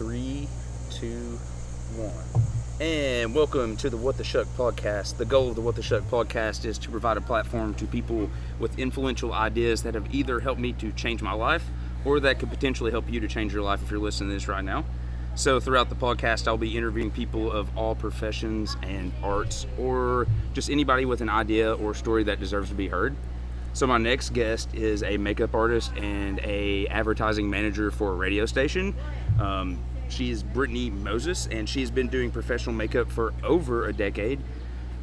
3, 2, 1. And welcome to the What the Shuck podcast. The goal of the What the Shuck podcast is to provide a platform to people with influential ideas that have either helped me to change my life or that could potentially help you to change your life if you're listening to this right now. So throughout the podcast, I'll be interviewing people of all professions and arts, or just anybody with an idea or story that deserves to be heard. So my next guest is a makeup artist and a advertising manager for a radio station. She is Brittany Moses, and she's been doing professional makeup for over a decade.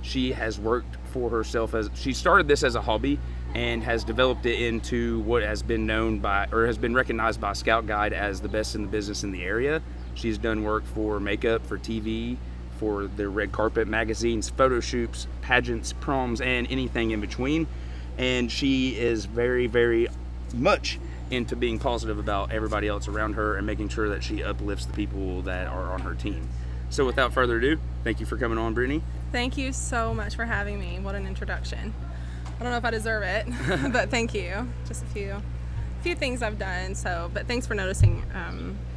She has worked for herself she started this as a hobby and has developed it into what has been known by, or has been recognized by Scout Guide as the best in the business in the area. She's done work for makeup, for TV, for the red carpet magazines, photo shoots, pageants, proms, and anything in between. And she is very, very much into being positive about everybody else around her and making sure that she uplifts the people that are on her team. So without further ado, thank you for coming on, Brittany. Thank you so much for having me. What an introduction. I don't know if I deserve it, but thank you. Just a few things I've done, but thanks for noticing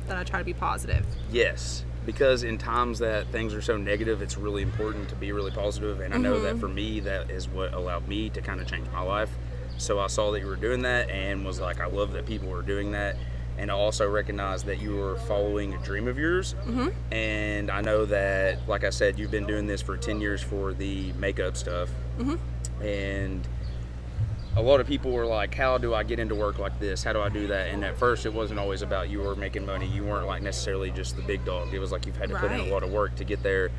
that I try to be positive. Yes, because in times that things are so negative, it's really important to be really positive, and I know that for me, that is what allowed me to kind of change my life. So I saw that you were doing that and was like, I love that people were doing that. And I also recognized that you were following a dream of yours. And I know that, like I said, you've been doing this for 10 years for the makeup stuff. And a lot of people were like, how do I get into work like this? How do I do that? And at first it wasn't always about you were making money. You weren't like necessarily just the big dog. It was like you've had to put in a lot of work to get there.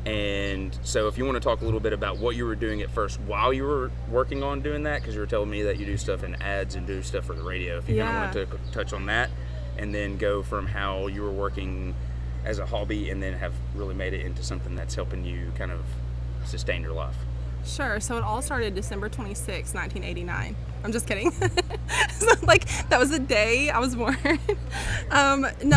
And so if you want to talk a little bit about what you were doing at first while you were working on doing that, because you were telling me that you do stuff in ads and do stuff for the radio, if you kind of wanted to touch on that, and then go from how you were working as a hobby and then have really made it into something that's helping you kind of sustain your life. Sure. So it all started December 26, 1989. I'm just kidding. So, that was the day I was born.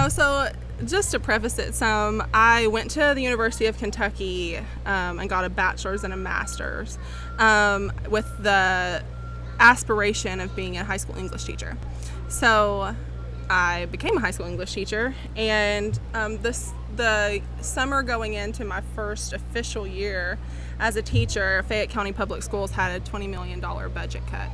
So just to preface it some, I went to the University of Kentucky and got a bachelor's and a master's with the aspiration of being a high school English teacher. So I became a high school English teacher, and the summer going into my first official year as a teacher, Fayette County Public Schools had a $20 million budget cut.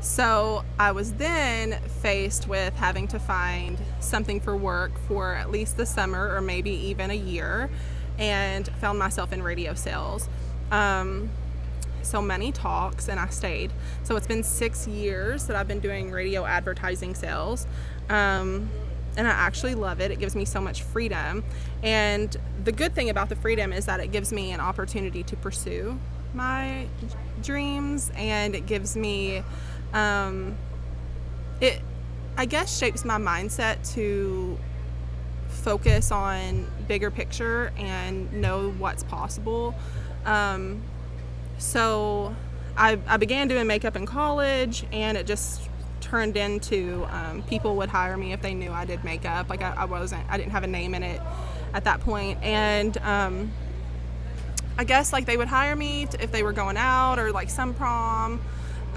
So I was then faced with having to find something for work for at least the summer or maybe even a year, and found myself in radio sales. So many talks, and I stayed. So it's been 6 years that I've been doing radio advertising sales. And I actually love it. It gives me so much freedom. And the good thing about the freedom is that it gives me an opportunity to pursue my dreams, and it gives me, it, I guess, shapes my mindset to focus on bigger picture and know what's possible. So I began doing makeup in college, and it just turned into people would hire me if they knew I did makeup. I didn't have a name in it at that point, and I guess they would hire me if they were going out or some prom.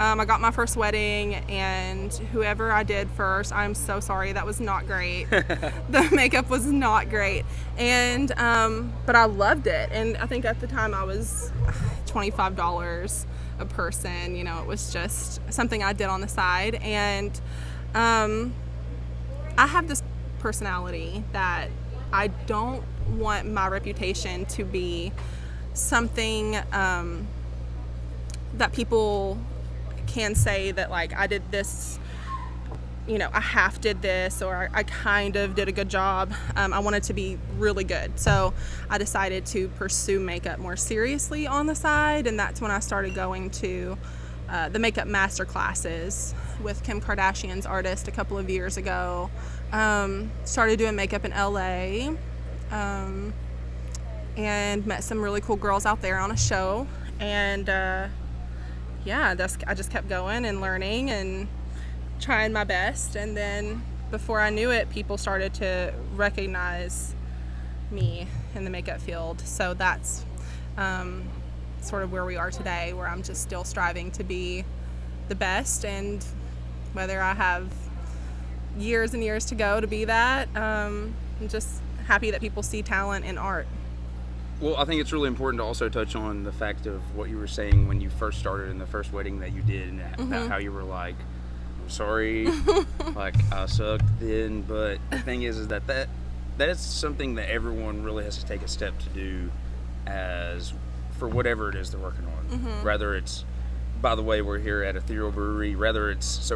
I got my first wedding, and whoever I did first, I'm so sorry, that was not great. The makeup was not great, and but I loved it. And I think at the time I was $25 a person. It was just something I did on the side. And I have this personality that I don't want my reputation to be something that people can say that I did this, I half did this, or I kind of did a good job. I wanted to be really good. So I decided to pursue makeup more seriously on the side, and that's when I started going to the makeup Masterclasses with Kim Kardashian's artist a couple of years ago. Started doing makeup in LA, and met some really cool girls out there on a show. And I just kept going and learning and trying my best, and then before I knew it, people started to recognize me in the makeup field. So that's sort of where we are today, where I'm just still striving to be the best, and whether I have years and years to go to be that, I'm just happy that people see talent in art. Well, I think it's really important to also touch on the fact of what you were saying when you first started in the first wedding that you did, and about how you were like, I'm sorry, like I sucked then. But the thing is that is something that everyone really has to take a step to do, as for whatever it is they're working on. Rather it's, by the way, we're here at Ethereal Brewery. Rather it's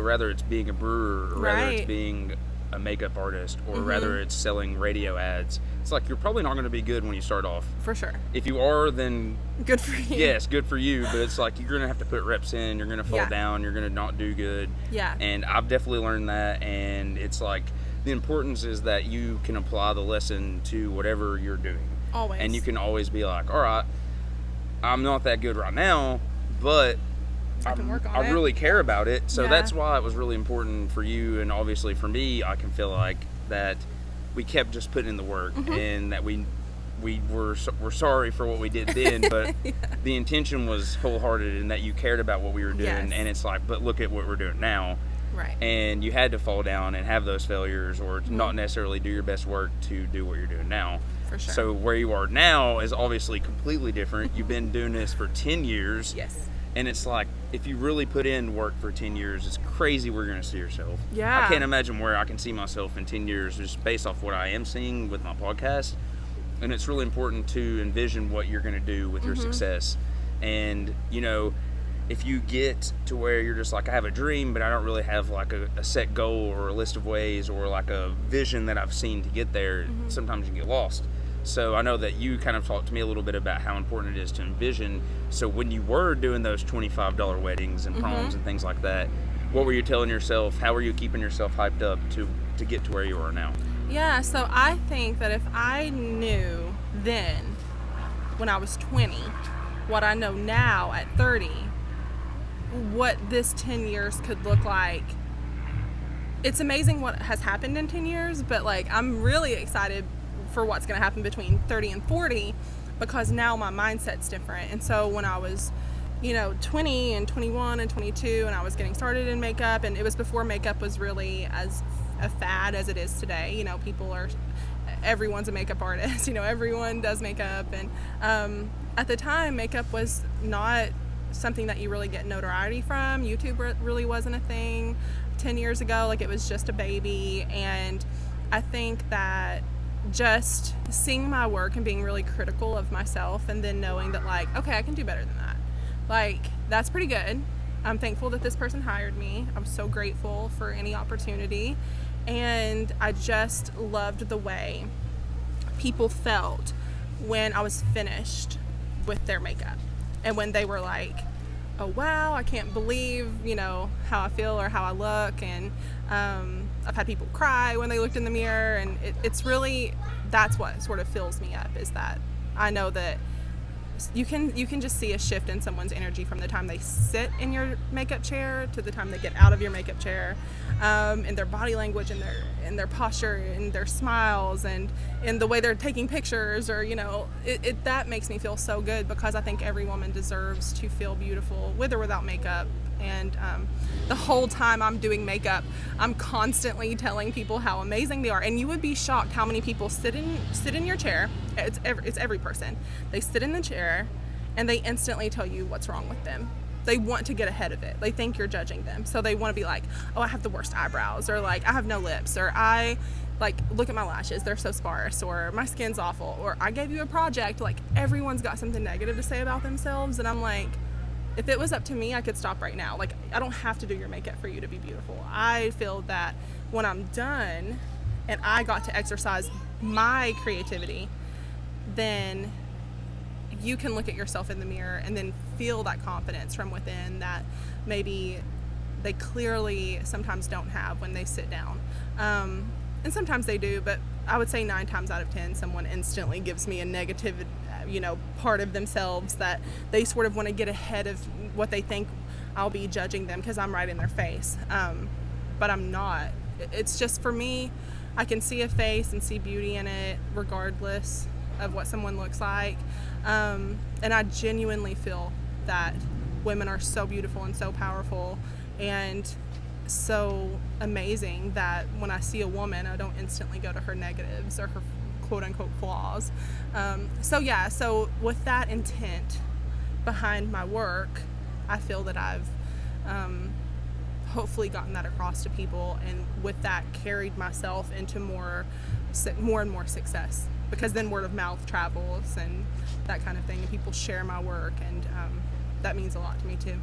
being a brewer, or rather it's being a makeup artist, or rather it's selling radio ads. It's like, you're probably not going to be good when you start off. For sure. If you are, then good for you. Yes, good for you. But it's like, you're going to have to put reps in. You're going to fall down. You're going to not do good. Yeah. And I've definitely learned that. And it's like, the importance is that you can apply the lesson to whatever you're doing. Always. And you can always be like, all right, I'm not that good right now, but I can work on it. I really care about it. So that's why it was really important for you, and obviously for me. I can feel like that we kept just putting in the work, and that we're sorry for what we did then, but the intention was wholehearted, and that you cared about what we were doing. And it's like, but look at what we're doing now. Right. And you had to fall down and have those failures, or not necessarily do your best work to do what you're doing now. For sure. So where you are now is obviously completely different. You've been doing this for 10 years. Yes. And it's like, if you really put in work for 10 years, it's crazy where you're going to see yourself. Yeah. I can't imagine where I can see myself in 10 years just based off what I am seeing with my podcast. And it's really important to envision what you're going to do with your success. And, you know, if you get to where you're just like, I have a dream, but I don't really have like a set goal or a list of ways or like a vision that I've seen to get there, sometimes you get lost. So I know that you kind of talked to me a little bit about how important it is to envision. So when you were doing those $25 weddings and proms and things like that, what were you telling yourself? How were you keeping yourself hyped up to get to where you are now? Yeah, so I think that if I knew then, when I was 20, what I know now at 30, what this 10 years could look like, it's amazing what has happened in 10 years, but like, I'm really excited for what's going to happen between 30 and 40, because now my mindset's different. And so when I was, 20 and 21 and 22, and I was getting started in makeup, and it was before makeup was really as a fad as it is today. Everyone's a makeup artist, everyone does makeup. And at the time, makeup was not something that you really get notoriety from. YouTube really wasn't a thing 10 years ago. Like, it was just a baby. And I think that just seeing my work and being really critical of myself, and then knowing that, like, okay, I can do better than that. Like, that's pretty good. I'm thankful that this person hired me. I'm so grateful for any opportunity. And I just loved the way people felt when I was finished with their makeup. And when they were like, oh, wow, I can't believe, how I feel or how I look. And I've had people cry when they looked in the mirror. And it's really, that's what sort of fills me up, is that I know that you can just see a shift in someone's energy from the time they sit in your makeup chair to the time they get out of your makeup chair, in their body language and their posture and their smiles and in the way they're taking pictures, or that makes me feel so good, because I think every woman deserves to feel beautiful with or without makeup. And the whole time I'm doing makeup, I'm constantly telling people how amazing they are. And you would be shocked how many people sit in your chair. It's every person. They sit in the chair and they instantly tell you what's wrong with them. They want to get ahead of it. They think you're judging them. So they want to be like, oh, I have the worst eyebrows, or like, I have no lips, or look at my lashes, they're so sparse, or my skin's awful, or I gave you a project. Like, everyone's got something negative to say about themselves. And I'm like, if it was up to me, I could stop right now. Like, I don't have to do your makeup for you to be beautiful. I feel that when I'm done and I got to exercise my creativity, then you can look at yourself in the mirror and then feel that confidence from within that maybe they clearly sometimes don't have when they sit down. And sometimes they do, but I would say 9 times out of 10, someone instantly gives me a negative, part of themselves that they sort of want to get ahead of what they think I'll be judging them, because I'm right in their face. But I'm not. It's just, for me, I can see a face and see beauty in it regardless of what someone looks like. And I genuinely feel that women are so beautiful and so powerful and so amazing that when I see a woman, I don't instantly go to her negatives or her quote unquote flaws. So with that intent behind my work, I feel that I've hopefully gotten that across to people, and with that carried myself into more and more success, because then word of mouth travels and that kind of thing, and people share my work, and that means a lot to me too.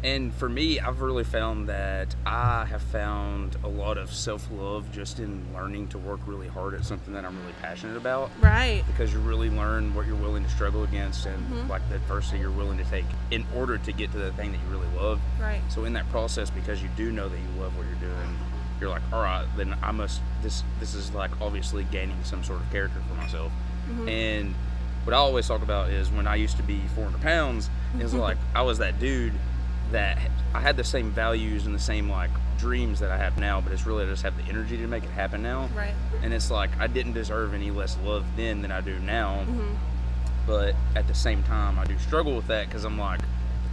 And for me, I've really found that I have found a lot of self-love just in learning to work really hard at something that I'm really passionate about. Right. Because you really learn what you're willing to struggle against, and like the adversity you're willing to take in order to get to the thing that you really love. Right. So in that process, because you do know that you love what you're doing, you're like, all right, then I must, this is like obviously gaining some sort of character for myself. And what I always talk about is when I used to be 400 pounds, it was like, I was that dude that I had the same values and the same like dreams that I have now, but it's really I just have the energy to make it happen now. Right. And it's like I didn't deserve any less love then than I do now. But at the same time, I do struggle with that, because I'm like,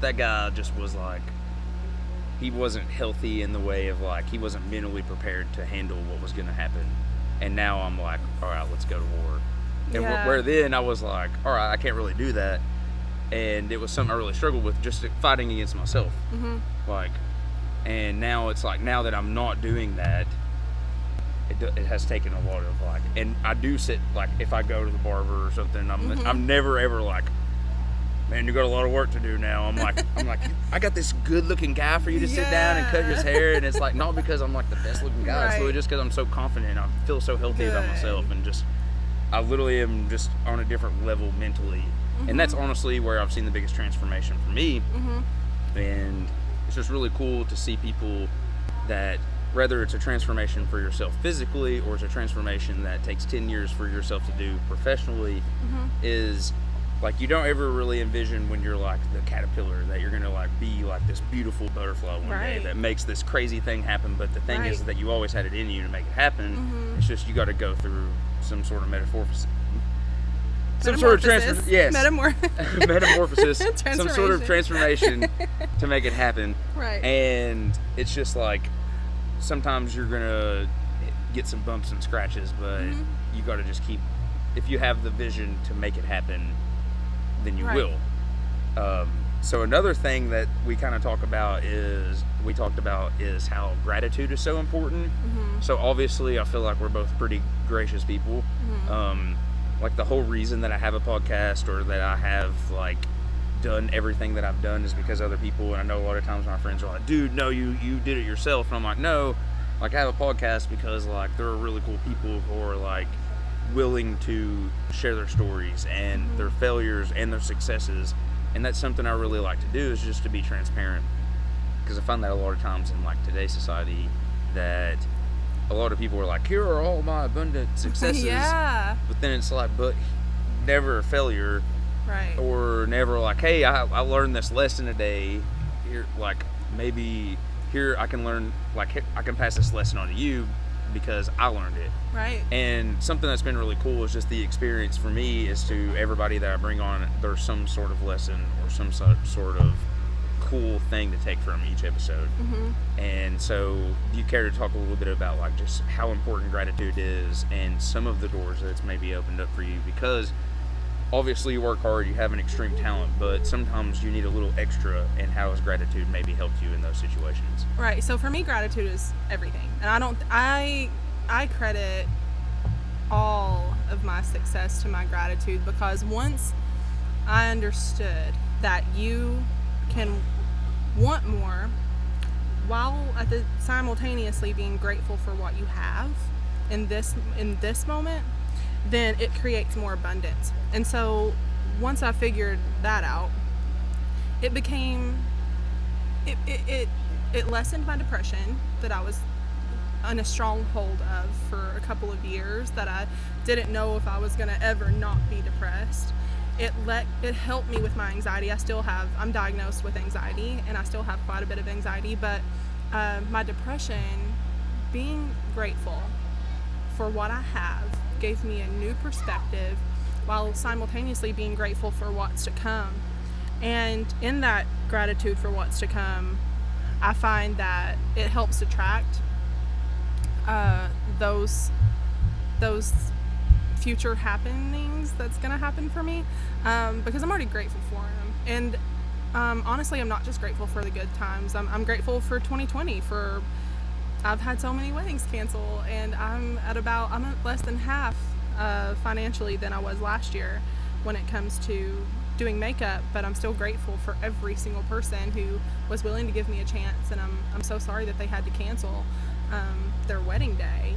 that guy just was like, he wasn't healthy in the way of like, he wasn't mentally prepared to handle what was going to happen. And now I'm like, all right, let's go to war. And where then I was like, all right, I can't really do that. And it was something I really struggled with, just fighting against myself. Like, and now it's like, now that I'm not doing that, it has taken a lot of like, and I do sit, like if I go to the barber or something, I'm never ever like, man, you got a lot of work to do now. I'm like, I got this good looking guy for you to sit down and cut his hair. And it's like, not because I'm like the best looking guy. It's really just because I'm so confident. I feel so healthy about myself, and just, I literally am just on a different level mentally. And that's honestly where I've seen the biggest transformation for me. And it's just really cool to see people that, whether it's a transformation for yourself physically or it's a transformation that takes 10 years for yourself to do professionally, is like, you don't ever really envision when you're like the caterpillar that you're gonna like be like this beautiful butterfly one day that makes this crazy thing happen. But the thing is that you always had it in you to make it happen. It's just you got to go through some sort of metamorphosis, some sort of transformation, some sort of transformation to make it happen. Right. And it's just like, sometimes you're gonna get some bumps and scratches, but you got to just keep, if you have the vision to make it happen, then you will. So another thing that we kind of talked about is how gratitude is so important. So obviously I feel like we're both pretty gracious people. Like the whole reason that I have a podcast, or that I have like done everything that I've done, is because other people. And I know a lot of times my friends are like, dude, no, you did it yourself. And I'm like, no, like I have a podcast because like there are really cool people who are like willing to share their stories and their failures and their successes. And that's something I really like to do, is just to be transparent, because I find that a lot of times in like today's society, that a lot of people are like, here are all my abundant successes. But then it's like, but never a failure. Right. Or never like, hey, I learned this lesson today. Here, like maybe here I can learn, like I can pass this lesson on to you because I learned it. Right. And something that's been really cool is just the experience for me is to everybody that I bring on, there's some sort of lesson or some sort of cool thing to take from each episode. And so do you care to talk a little bit about like just how important gratitude is and some of the doors that it's maybe opened up for you? Because obviously you work hard, you have an extreme talent, but sometimes you need a little extra, and how has gratitude maybe helped you in those situations? Right. So for me, gratitude is everything. And I credit all of my success to my gratitude, because once I understood that you can want more while simultaneously being grateful for what you have in this moment, then it creates more abundance. And so once I figured that out, it lessened my depression that I was in a stronghold of for a couple of years, that I didn't know if I was going to ever not be depressed. It helped me with my anxiety. I'm diagnosed with anxiety, and I still have quite a bit of anxiety, but my depression, being grateful for what I have, gave me a new perspective, while simultaneously being grateful for what's to come. And in that gratitude for what's to come, I find that it helps attract those future happenings that's going to happen for me, because I'm already grateful for them. And honestly, I'm not just grateful for the good times. I'm grateful for 2020. I've had so many weddings cancel, and I'm at less than half financially than I was last year when it comes to doing makeup, but I'm still grateful for every single person who was willing to give me a chance, and I'm so sorry that they had to cancel their wedding day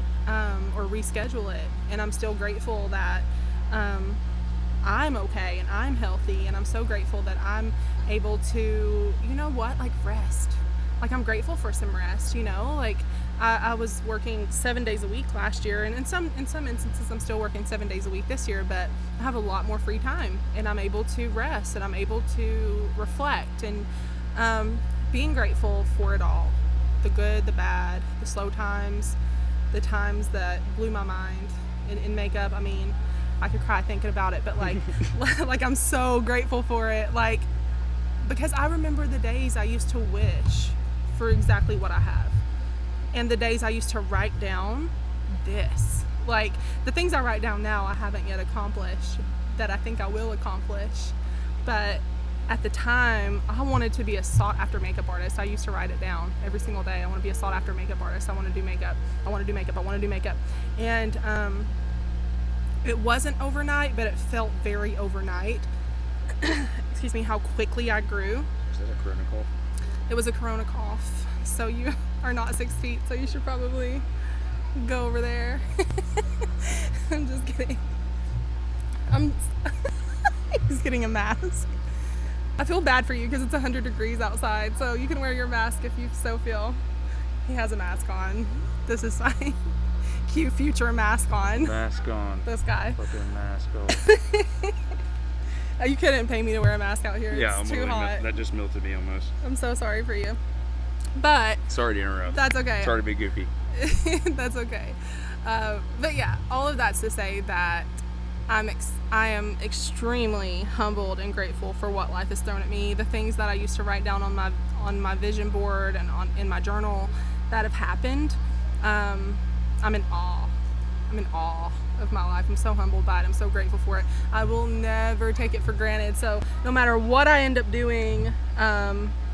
or reschedule it. And I'm still grateful that I'm okay and I'm healthy, and I'm so grateful that I'm able to, rest. Like, I'm grateful for some rest, like I was working 7 days a week last year, and in some instances I'm still working 7 days a week this year, but I have a lot more free time, and I'm able to rest, and I'm able to reflect, and being grateful for it all. The good, the bad, the slow times, the times that blew my mind in makeup. I mean, I could cry thinking about it, but like I'm so grateful for it, because I remember the days I used to wish for exactly what I have, and the days I used to write down this. Like, the things I write down now I haven't yet accomplished that I think I will accomplish, but at the time, I wanted to be a sought-after makeup artist. I used to write it down every single day. I want to be a sought-after makeup artist. I want to do makeup. I want to do makeup. I want to do makeup. And it wasn't overnight, but it felt very overnight. Excuse me, how quickly I grew. Is that a corona cough? It was a corona cough. So you are not 6 feet, so you should probably go over there. I'm just kidding. He's getting a mask. I feel bad for you because it's 100 degrees outside, so you can wear your mask if you so feel. He has a mask on. This is fine. Cute future mask on. Mask on. This guy. Fucking mask on. You couldn't pay me to wear a mask out here. Yeah, it's too hot. That just melted me almost. I'm so sorry for you. But sorry to interrupt. That's okay. Sorry to be goofy. That's okay. But yeah, all of that's to say that I am extremely humbled and grateful for what life has thrown at me. The things that I used to write down on my vision board and in my journal that have happened. I'm in awe. I'm in awe of my life. I'm so humbled by it. I'm so grateful for it. I will never take it for granted. So no matter what I end up doing,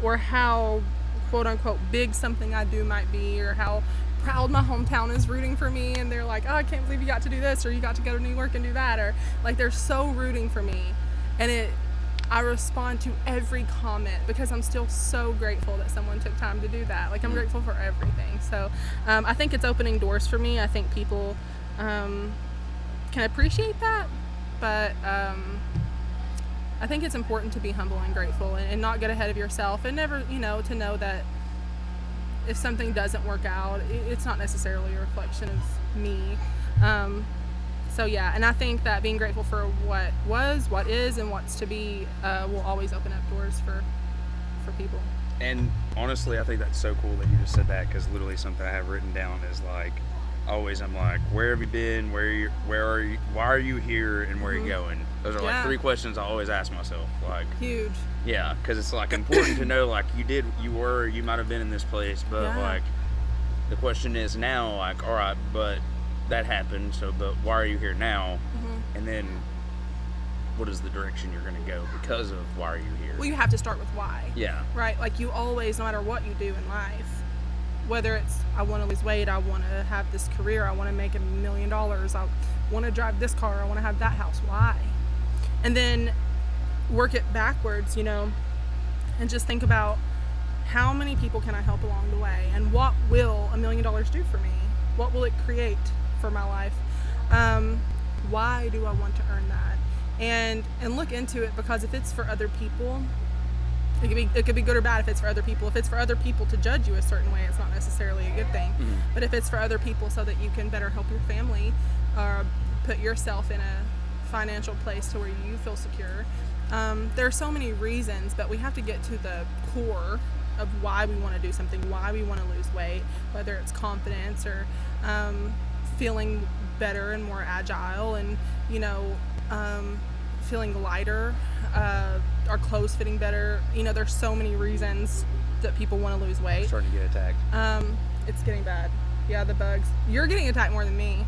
or how quote unquote big something I do might be, or how proud my hometown is rooting for me, and they're like, oh, I can't believe you got to do this, or you got to go to New York and do that, or like they're so rooting for me, and I respond to every comment because I'm still so grateful that someone took time to do that. Like, I'm grateful for everything. So I think it's opening doors for me. I think people can appreciate that, but I think it's important to be humble and grateful, and not get ahead of yourself, and never, to know that if something doesn't work out, it's not necessarily a reflection of me. So yeah, and I think that being grateful for what was, what is, and what's to be will always open up doors for people. And honestly, I think that's so cool that you just said that, because literally something I have written down is like, always I'm like, where have you been? Where are you? Why are you here? And where are you going? Those are like 3 questions I always ask myself. Like, huge. Yeah, because it's like important to know, like, you might have been in this place, but like the question is now, like, all right, but that happened, so but why are you here now? And then what is the direction you're going to go because of why are you here? Well, you have to start with why. Yeah. Right? Like, you always, no matter what you do in life, whether it's I want to lose weight, I want to have this career, I want to make $1 million, I want to drive this car, I want to have that house. Why? And then work it backwards, and just think about how many people can I help along the way, and what will $1 million do for me? What will it create for my life? Why do I want to earn that? And look into it, because if it's for other people, it could be good or bad. If it's for other people, if it's for other people to judge you a certain way, it's not necessarily a good thing. But if it's for other people so that you can better help your family, or put yourself in a financial place to where you feel secure, there are so many reasons, but we have to get to the core of why we want to do something, why we want to lose weight, whether it's confidence or feeling better and more agile, and feeling lighter, our clothes fitting better. There's so many reasons that people want to lose weight. I'm starting to get attacked. It's getting bad. Yeah, the bugs. You're getting attacked more than me.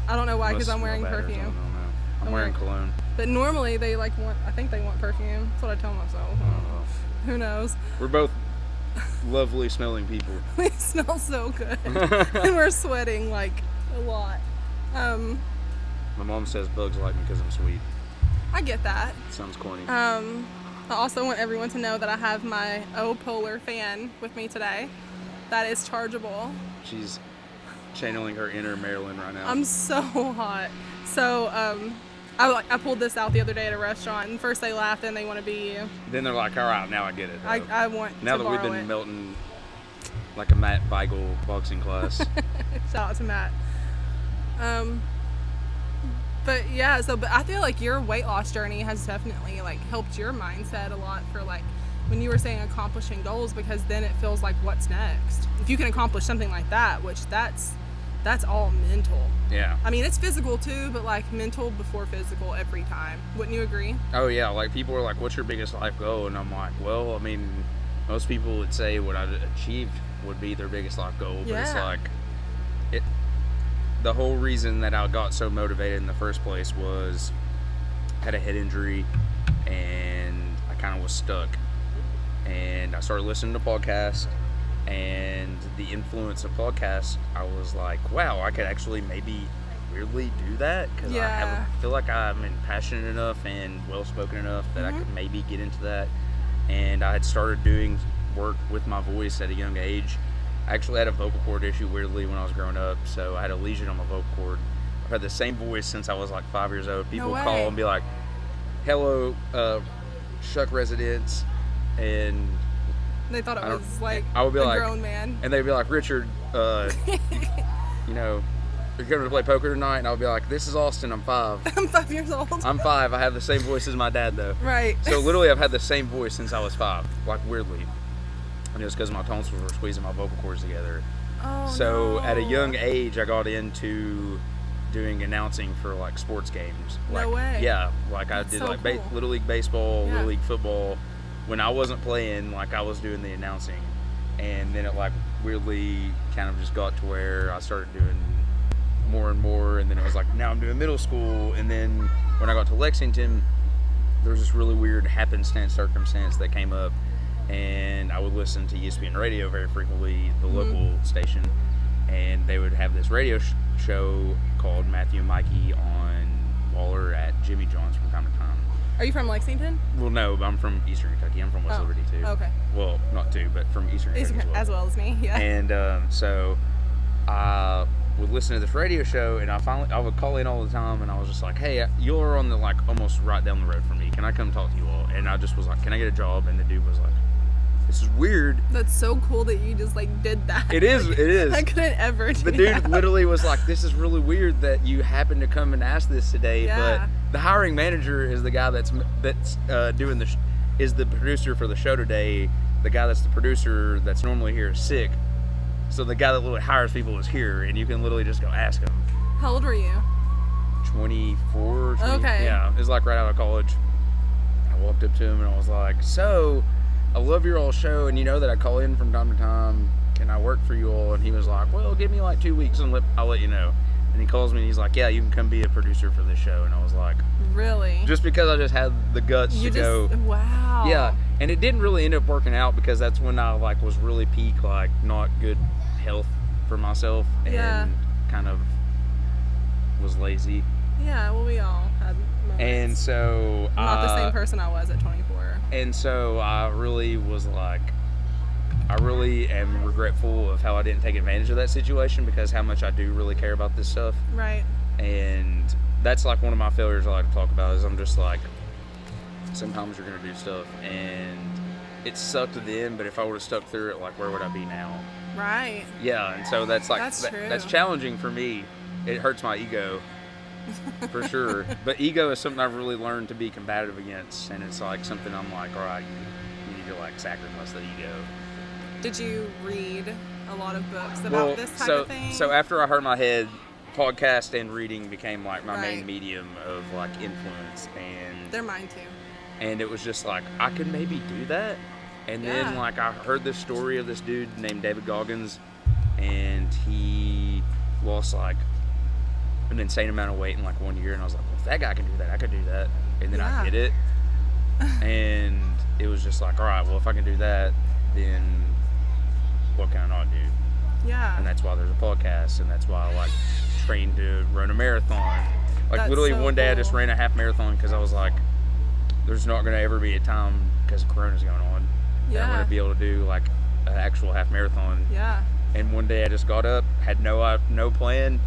I don't know why, because Must I'm wearing smell bad or perfume. something, I don't know. I'm wearing cologne. But normally they I think they want perfume. That's what I tell myself. Who knows? We're both lovely smelling people. We smell so good. And we're sweating like a lot. My mom says bugs like me because I'm sweet. I get that. Sounds corny. I also want everyone to know that I have my Polar fan with me today. That is chargeable. She's channeling her inner Marilyn right now. I'm so hot. So I pulled this out the other day at a restaurant, and first they laughed, and they want to be. Then they're like, all right, now I get it. I want now to that we've borrow been it. melting like a Matt Weigel boxing class. Shout out to Matt. But yeah, but I feel like your weight loss journey has definitely like helped your mindset a lot for like when you were saying accomplishing goals, because then it feels like what's next. If you can accomplish something like that, which that's all mental. Yeah. I mean, it's physical too, but like mental before physical every time. Wouldn't you agree? Oh yeah, like people are like, what's your biggest life goal? And I'm like, well, I mean, most people would say what I achieved would be their biggest life goal, but it's like the whole reason that I got so motivated in the first place was I had a head injury and I kind of was stuck, and I started listening to podcasts, and the influence of podcasts, I was like, wow, I could actually maybe weirdly do that, because I feel like I'm passionate enough and well-spoken enough that I could maybe get into that. And I had started doing work with my voice at a young age. I actually had a vocal cord issue weirdly when I was growing up, so I had a lesion on my vocal cord. I've had the same voice since I was like 5 years old. People would call and be like, hello, Shuck residents, and they thought it was like I would be a grown man. And they'd be like, Richard, you know, you're going to play poker tonight? And I would be like, this is Austin, I'm 5. I'm 5 years old. I'm 5, I have the same voice as my dad though. Right. So literally I've had the same voice since I was 5, like weirdly. And it was because my tonsils were squeezing my vocal cords together. Oh, so no. at a young age, I got into doing announcing for like sports games. Like, no way. Yeah, like I did so like cool. Little League baseball, Little League football. When I wasn't playing, like I was doing the announcing, and then it like weirdly kind of just got to where I started doing more and more, and then it was like now I'm doing middle school, and then when I got to Lexington, there was this really weird happenstance circumstance that came up. And I would listen to ESPN radio very frequently, the local station, and they would have this radio show called Matthew and Mikey on Waller at Jimmy John's from time to time. Are you from Lexington? Well, no, I'm from Eastern Kentucky. I'm from West Liberty too. Okay. Well, not too, but from Eastern Kentucky as well as me. Yeah. And so I would listen to this radio show, and I would call in all the time, and I was just like, hey, you're on the like almost right down the road from me. Can I come talk to you all? And I just was like, can I get a job? And the dude was like, this is weird. That's so cool that you just like did that. It is. It is. I couldn't ever do that. The dude literally was like, this is really weird that you happened to come and ask this today. Yeah. But the hiring manager is the guy that's doing is the producer for the show today. The guy that's the producer that's normally here is sick. So the guy that literally hires people is here, and you can literally just go ask him. How old were you? 24. 20, okay. Yeah, it was like right out of college. I walked up to him and I was like, so I love your all show, and you know that I call in from time to time. Can I work for you all? And he was like, well, give me like 2 weeks and I'll let you know. And he calls me and he's like, yeah, you can come be a producer for this show. And I was like, really? Just because I just had the guts to go. Wow. Yeah. And it didn't really end up working out because that's when I like was really peak, like not good health for myself, and kind of was lazy. Yeah, well, we all had moments. And so I'm not the same person I was at 24. And so I really was like, I really am regretful of how I didn't take advantage of that situation, because how much I do really care about this stuff. Right. And that's like one of my failures I like to talk about, is I'm just like, sometimes you're going to do stuff and it sucked then, but if I would have stuck through it, like where would I be now? Right. Yeah, and so that's like, that's challenging for me. It hurts my ego. For sure. But ego is something I've really learned to be combative against, and it's like something I'm like, all right, you need to like sacrifice the ego. Did you read a lot of books about this type of thing? So after I hurt my head, podcast and reading became like my main medium of like influence, and they're mine too. And it was just like, I could maybe do that. And then like I heard this story of this dude named David Goggins, and he lost like, an insane amount of weight in like 1 year, and I was like, well, if that guy can do that, I could do that. And then I did it, and it was just like, all right, well, if I can do that, then what can I not do? Yeah. And that's why there's a podcast, and that's why I like trained to run a marathon. Like That's literally so one day I cool. just ran a half marathon because I was like, there's not going to ever be a time because Corona's going on that I'm going to be able to do like an actual half marathon. Yeah. And one day I just got up, had no plan,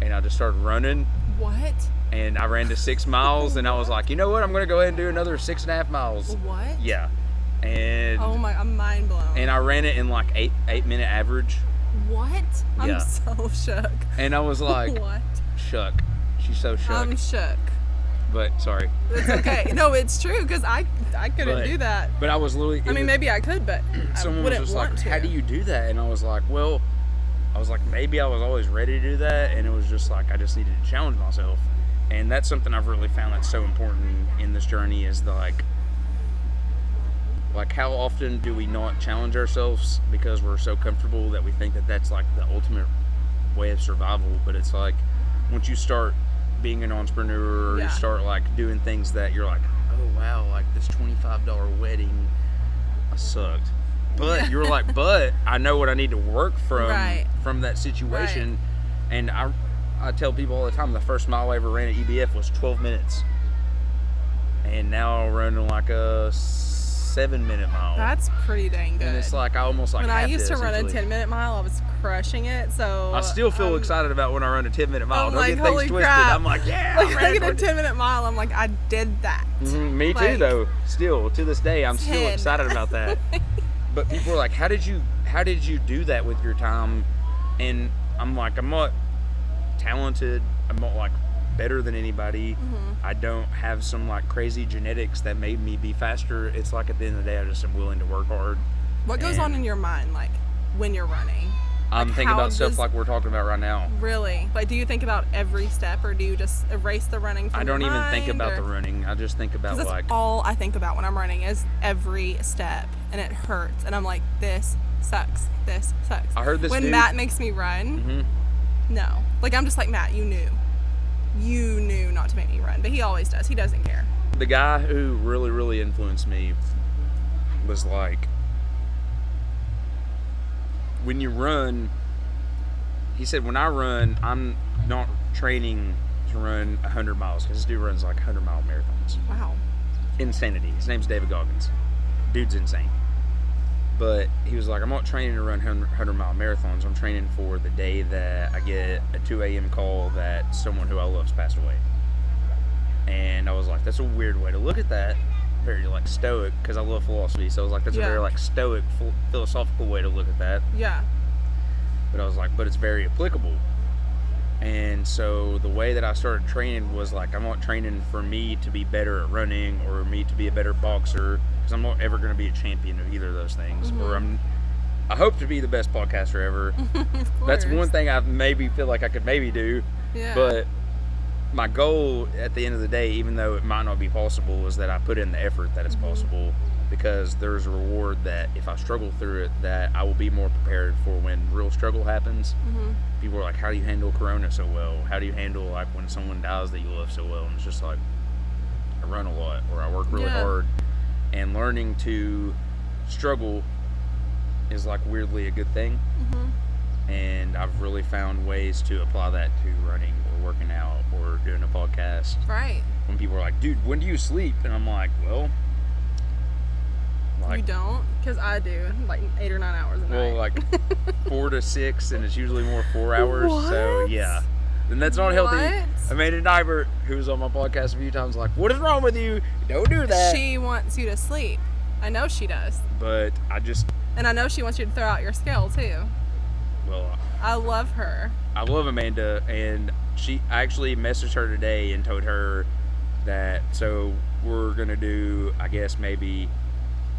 and I just started running. What? And I ran to 6 miles, and I was like, you know what? I'm going to go ahead and do another 6.5 miles. What? Yeah. And Oh my, I'm mind blown. and I ran it in like 8-minute average. What? I'm Yeah. so shook. And I was like, What? Shuck. She's so shook. I'm shook. But sorry. It's okay. No, it's true because I couldn't do that. But I was literally. I mean, maybe I could, but I someone was wouldn't just want like, to. how do you do that? And I was like, well, maybe I was always ready to do that, and it was just like I just needed to challenge myself. And that's something I've really found that's so important in this journey is the like how often do we not challenge ourselves because we're so comfortable that we think that that's like the ultimate way of survival. But it's like once you start being an entrepreneur, or you start like doing things that you're like, oh wow, like this $25 wedding, I sucked. But you're like, but I know what I need to work from that situation. And I tell people all the time, the first mile I ever ran at EBF was 12 minutes. And now I'm running like a 7-minute mile. That's pretty dang good. And it's like I almost like when I used to run a essentially. 10-minute mile, I was crushing it. So I still feel excited about when I run a 10-minute mile. I'm Don't like, get things holy twisted. crap. I'm like, yeah, Like I I ran get a 10-minute mile, I'm like, I did that. Me too, Like, though. Still, to this day, I'm still 10. excited about that. But people are like, how did you do that with your time? And I'm like, I'm not talented. I'm not like better than anybody. I don't have some like crazy genetics that made me be faster. It's like at the end of the day, I just am willing to work hard. What goes on in your mind, like when you're running? I'm Like, thinking how about stuff does- like we're talking about right now. Really? Like, do you think about every step, or do you just erase the running from I don't your even think mind, about or- the running. I just think about 'Cause that's like all I think about when I'm running is every step, and it hurts, and I'm like, this sucks. This sucks. I heard this when dude- Matt makes me run. No, like I'm just like, Matt, you knew not to make me run, but he always does. He doesn't care. the guy who really influenced me was like, when you run, he said, when I run, I'm not training to run 100 miles because this dude runs like 100-mile marathons. Wow. Insanity. His name's David Goggins. Dude's insane. But he was like, I'm not training to run 100-mile marathons. I'm training for the day that I get a 2 a.m. call that someone who I love's passed away. And I was like, that's a weird way to look at that. Very like stoic, because I love philosophy. So I was like, that's a very like stoic, philosophical way to look at that. Yeah. But I was like, but it's very applicable. And so the way that I started training was like, I'm not training for me to be better at running or me to be a better boxer, because I'm not ever going to be a champion of either of those things. Or I hope to be the best podcaster ever. That's one thing I maybe feel like I could maybe do. Yeah. But my goal at the end of the day, even though it might not be possible, is that I put in the effort that it's possible, because there's a reward that if I struggle through it, that I will be more prepared for when real struggle happens. People are like, how do you handle Corona so well? How do you handle like when someone dies that you love so well? And it's just like, I run a lot, or I work really hard, and learning to struggle is like weirdly a good thing. And I've really found ways to apply that to running or working out or doing a podcast. Right. When people are like, dude, when do you sleep? And I'm like, well, You don't? Because I do, like 8 or 9 hours a night. well, like 4 to 6, and it's usually more 4 hours. So What? yeah, and that's not healthy. What? Amanda Nybert, who was on my podcast a few times, like, what is wrong with you? Don't do that. She wants you to sleep. I know she does. But I just, And I know she wants you to throw out your scale too. well, I love her. I love Amanda, and I actually messaged her today and told her that, so we're gonna do, I guess maybe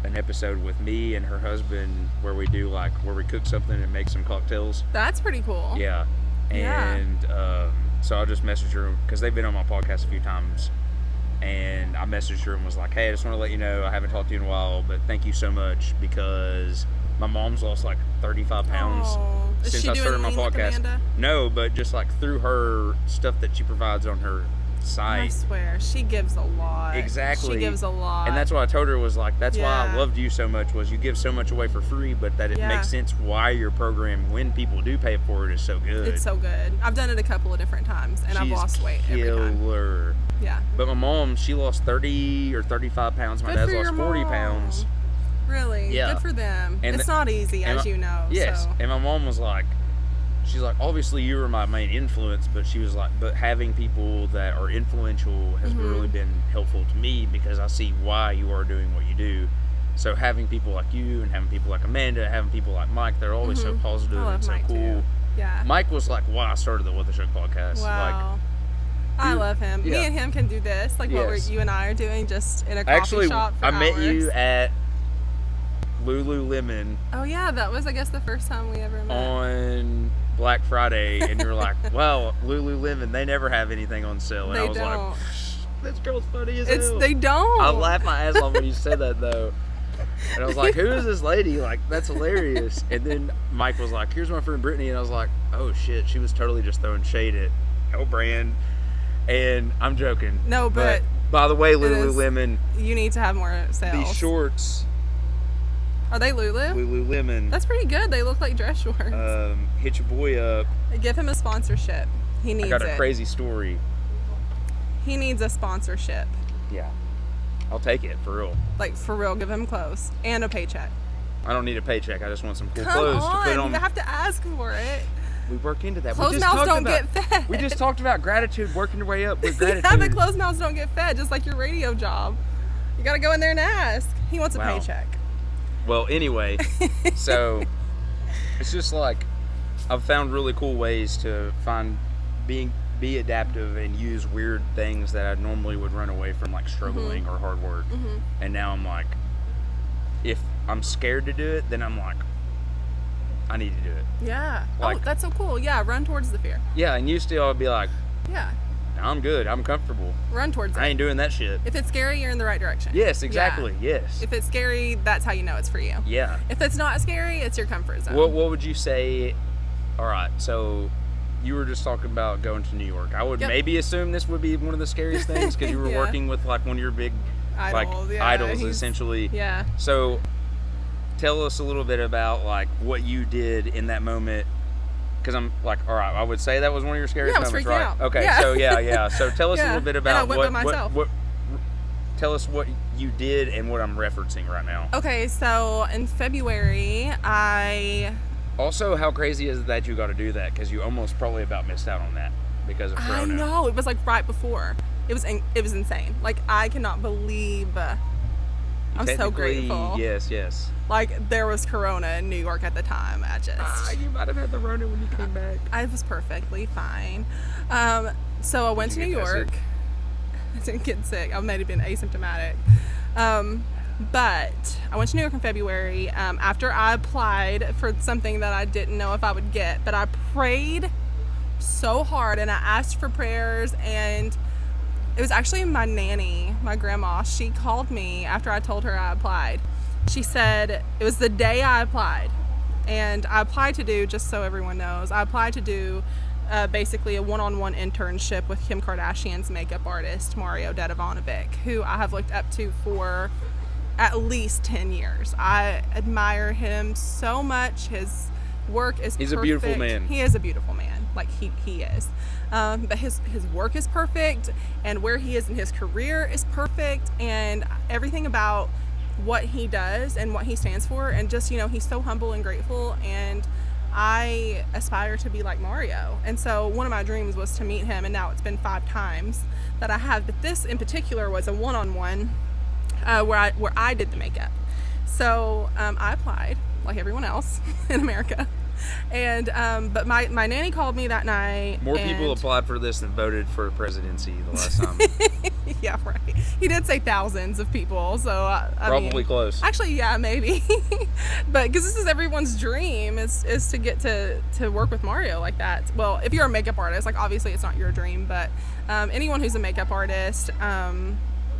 an episode with me and her husband where we do like, where we cook something and make some cocktails. That's pretty cool. Yeah. And so I just messaged her because they've been on my podcast a few times, and I messaged her and was like, hey, I just want to let you know I haven't talked to you in a while, but thank you so much, because my mom's lost like 35 pounds. Oh, since she I started doing my Lean with podcast. Amanda? No, but just like through her stuff that she provides on her site. I swear, she gives a lot. Exactly. She gives a lot. And that's what I told her was like, that's why I Yeah. loved you so much, was you give so much away for free, but that it Yeah. makes sense why your program, when people do pay for it, is so good. It's so good. I've done it a couple of different times, and I've She's lost weight every time. killer. Yeah. But my mom, she lost 30 or 35 pounds. My Good dad's for lost your 40 mom. pounds. Really? Yeah. Good for them. And it's not easy, and as my- you know. Yes. So. And my mom was like, she's like, obviously you were my main influence, but she was like, but having people that are influential has Mm-hmm. really been helpful to me because I see why you are doing what you do. So having people like you and having people like Amanda, having people like Mike, they're always so positive I love and so Mike cool. too. Yeah. Mike was like why I started the What the Shuck podcast. Wow. I love him. yeah. Me and him can do this, like Yes. you and I are doing, just in a coffee Actually, shop for I met hours. you at Lululemon Oh yeah, that was, I guess, the first time we ever met. on Black Friday, and you're like, "Wow, Lululemon, they never have anything on sale." And They I was don't. like, "This girl's funny as It's hell." they don't. I laughed my ass off when you said that though, and I was like, "Who is this lady? Like, that's hilarious." And then Mike was like, "Here's my friend Brittany," and I was like, "Oh shit, she was totally just throwing shade at L Brand." And I'm joking. No, but by the way, is. Lululemon, You need to have more sales. these shorts, Are they Lulu? Lululemon. That's pretty good. They look like dress shorts. Hit your boy up. Give him a sponsorship. He needs I got a it. crazy story. He needs a sponsorship. Yeah, I'll take it for real. Like, for real, give him clothes and a paycheck. I don't need a paycheck. I just want some cool Come clothes on, to put on. you have to ask for it. We work into that. Closed we just mouths talked don't about, get fed. We just talked about gratitude, working your way up with gratitude. Yeah, but closed mouths don't get fed, just like your radio job. You gotta go in there and ask. He wants a Wow. paycheck. Well, anyway, so it's just like I've found really cool ways to be adaptive and use weird things that I normally would run away from, like struggling or hard work. And now I'm like, if I'm scared to do it, then I'm like, I need to do it. Yeah. Like- Oh, that's so cool. Yeah, run towards the fear. Yeah, and used to I would be like, Yeah, I'm good, I'm comfortable, run towards it. I ain't doing that shit. If it's scary, you're in the right direction. Yes, exactly. Yeah. Yes. If it's scary, that's how you know it's for you. Yeah. If it's not scary, it's your comfort zone. What would you say? All right, so you were just talking about going to New York. I would Yep. maybe assume this would be one of the scariest things because you were Yeah. working with like one of your big Idols, yeah, idols he's- essentially. Yeah. So tell us a little bit about like what you did in that moment. Because I'm like, all right, I would say that was one of your scariest Yeah, I was moments, freaking right? out. Okay, Yeah. so yeah. So tell us a Yeah. little bit And I about went by myself. what tell us what you did and what I'm referencing right now. Okay, so in February, Also, how crazy is it that you got to do that? Because you almost probably about missed out on that because of Corona. I know, it was like right before. It was insane. Like, I cannot believe. I'm so Technically, grateful. Yes. Like, there was Corona in New York at the time. You might have had the Rona when you came back. I was perfectly fine. So I went to you New get York. I didn't get sick. I might have been asymptomatic. But I went to New York in February after I applied for something that I didn't know if I would get. But I prayed so hard and I asked for prayers, and it was actually my nanny, my grandma. She called me after I told her I applied. She said it was the day I applied. And I applied to do, just so everyone knows, I applied to do basically a one-on-one internship with Kim Kardashian's makeup artist, Mario Dedivanovic, who I have looked up to for at least 10 years. I admire him so much. His work is He's perfect. a beautiful man. He is a beautiful man. Like, he is. But his work is perfect, and where he is in his career is perfect, and everything about what he does and what he stands for, and just, he's so humble and grateful, and I aspire to be like Mario. And so one of my dreams was to meet him, and now it's been 5 times that I have, but this in particular was a one-on-one where I did the makeup. So I applied like everyone else in America, and but my nanny called me that night. More people applied for this than voted for presidency the last time. Yeah, right. He did say thousands of people, so I Probably mean, close. Actually, yeah, maybe. But because this is everyone's dream is to get to work with Mario like that. Well, if you're a makeup artist, like obviously it's not your dream, but anyone who's a makeup artist,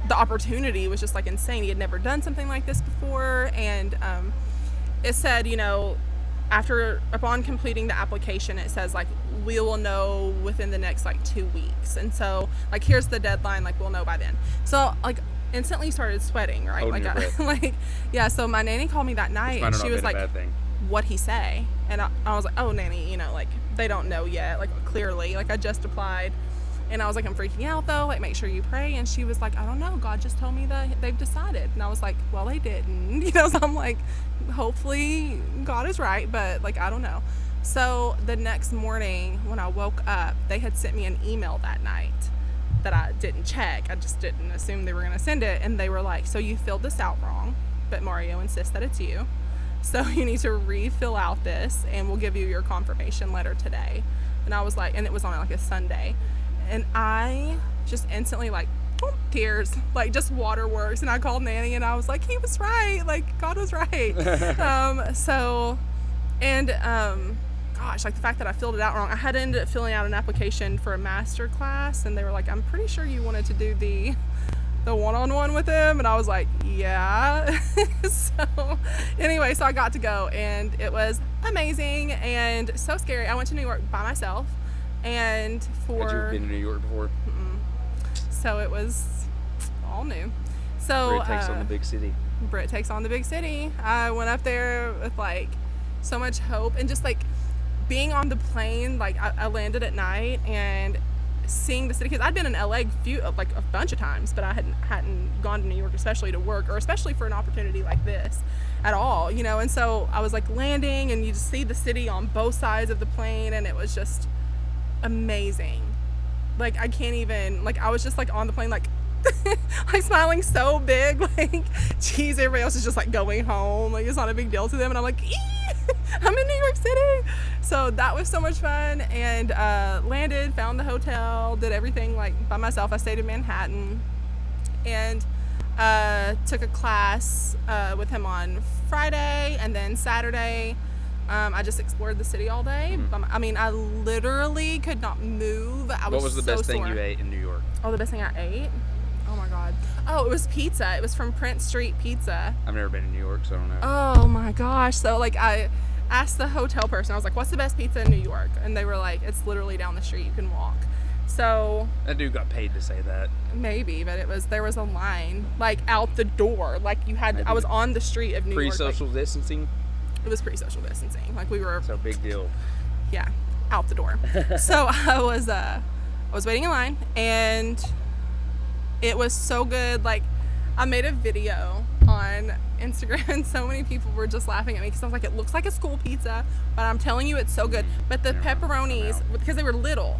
the opportunity was just like insane. He had never done something like this before, and it said, upon completing the application, it says like we will know within the next like 2 weeks, and so like here's the deadline, like we'll know by then. So like instantly started sweating, right? Holding Like your breath. like yeah. So my nanny called me that night, and she was like, "What'd he say?" And I was like, "Oh, nanny, you know, like they don't know yet. Like clearly, like I just applied." And I was like, "I'm freaking out though, like make sure you pray." And she was like, "I don't know, God just told me that they've decided." And I was like, "Well, they didn't." You know, so I'm like, hopefully God is right, but like I don't know. So the next morning when I woke up, they had sent me an email that night that I didn't check. I just didn't assume they were going to send it. And they were like, "So you filled this out wrong, but Mario insists that it's you. So you need to refill out this and we'll give you your confirmation letter today." And I was like, and it was on like a Sunday. And I just instantly like, boom, tears, like just waterworks. And I called Nanny and I was like, he was right. Like God was right. Gosh, like the fact that I filled it out wrong. I had ended up filling out an application for a Masterclass, and they were like, "I'm pretty sure you wanted to do the one-on-one with him." And I was like, yeah. So anyway, so I got to go, and it was amazing and so scary. I went to New York by myself, and Had you ever been to New York before? So it was all new. So Britt takes on the big city. Britt takes on the big city. I went up there with like so much hope, and just like being on the plane, like I landed at night and seeing the city, because I'd been in LA like a bunch of times, but I hadn't gone to New York, especially to work, or especially for an opportunity like this at all, you know. And so I was like landing, and you just see the city on both sides of the plane, and it was just amazing. Like I can't even, like I was just like on the plane like like smiling so big, like geez, everybody else is just like going home, like it's not a big deal to them, and I'm like, I'm in New York City. So that was so much fun, and landed, found the hotel, did everything like by myself. I stayed in Manhattan, and took a class with him on Friday, and then Saturday I just explored the city all day. I mean, I literally could not move. What was the best thing you ate in New York? Oh, the best thing I ate? Oh my God. Oh, it was pizza. It was from Prince Street Pizza. I've never been to New York, so I don't know. Oh my gosh. So like I asked the hotel person, I was like, "What's the best pizza in New York?" And they were like, "It's literally down the street. You can walk." So that dude got paid to say that. Maybe, but there was a line like out the door. Like you had, I was on the street of New York. Pre-social distancing? It was pre-social distancing. Like we were. So big deal. Yeah, out the door. So I was waiting in line, and it was so good. Like I made a video on Instagram, and so many people were just laughing at me because I was like, it looks like a school pizza, but I'm telling you, it's so good. But the pepperonis, because they were little,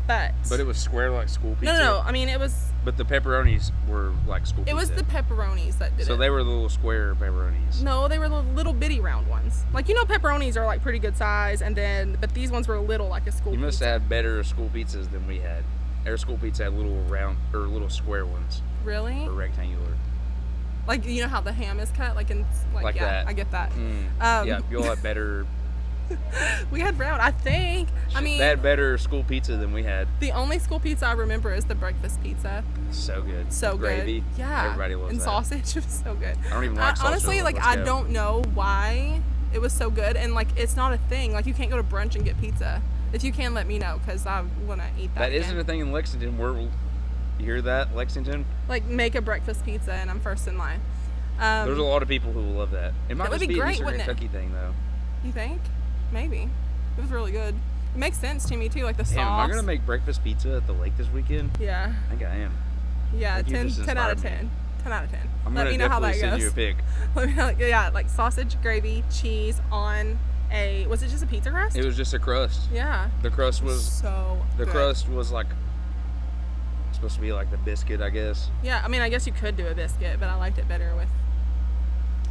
but it was square like school pizza. No. I mean, it was. But the pepperonis were like school pizza. It was the pepperonis that did it. So they were the little square pepperonis. No, they were the little bitty round ones. Like, you know, pepperonis are like pretty good size, but these ones were little, like a school pizza. You must have had better school pizzas than we had. Our school pizza had little round or little square ones. Really? Or rectangular. Like, you know how the ham is cut? Like yeah, that. I get that. Yeah, you'll have better. We had round, I think. I mean, they had better school pizza than we had. The only school pizza I remember is the breakfast pizza. So good. So Gravy. Good. Yeah. Everybody loves and that. sausage. It was so good. I don't even like sausage. Honestly, like I don't know why it was so good, and like it's not a thing. Like you can't go to brunch and get pizza. If you can, let me know, because I want to eat that. That isn't a thing in Lexington. You hear that, Lexington? Like make a breakfast pizza, and I'm first in line. There's a lot of people who will love that. It might would just be be great, an Eastern wouldn't it? Kentucky thing, though. You think? Maybe. It was really good. It makes sense to me too, like the sauce. Am I gonna make breakfast pizza at the lake this weekend? Yeah. I think I am. Yeah, 10 out of 10. 10 out of 10. Let me know how that goes. Send you a pic. Let me know, yeah, like sausage, gravy, cheese on was it just a pizza crust? It was just a crust. Yeah. The crust was so the good. crust was like supposed to be like the biscuit, I guess. Yeah, I mean, I guess you could do a biscuit, but I liked it better with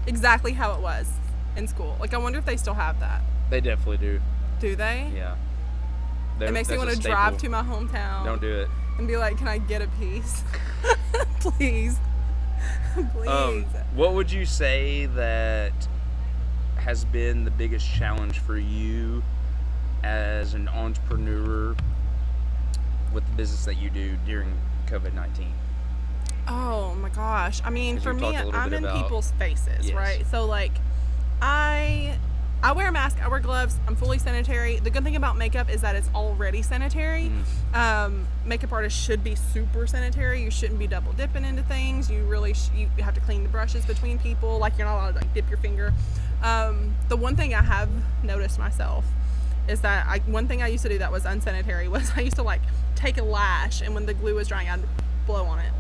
exactly how it was in school. Like I wonder if they still have that. They definitely do. Do they? Yeah. It makes me want to drive to my hometown. Don't do it. And be like, "Can I get a piece?" Please. Please. What would you say that has been the biggest challenge for you as an entrepreneur with the business that you do during COVID-19? Oh my gosh. I mean, for me, I'm in people's faces, yes. right? So like I wear a mask, I wear gloves, I'm fully sanitary. The good thing about makeup is that it's already sanitary. Makeup artists should be super sanitary. You shouldn't be double dipping into things. You really you have to clean the brushes between people. Like, you're not allowed to like dip your finger. The one thing I have noticed myself is that one thing I used to do that was unsanitary was I used to like take a lash, and when the glue was drying, I'd blow on it.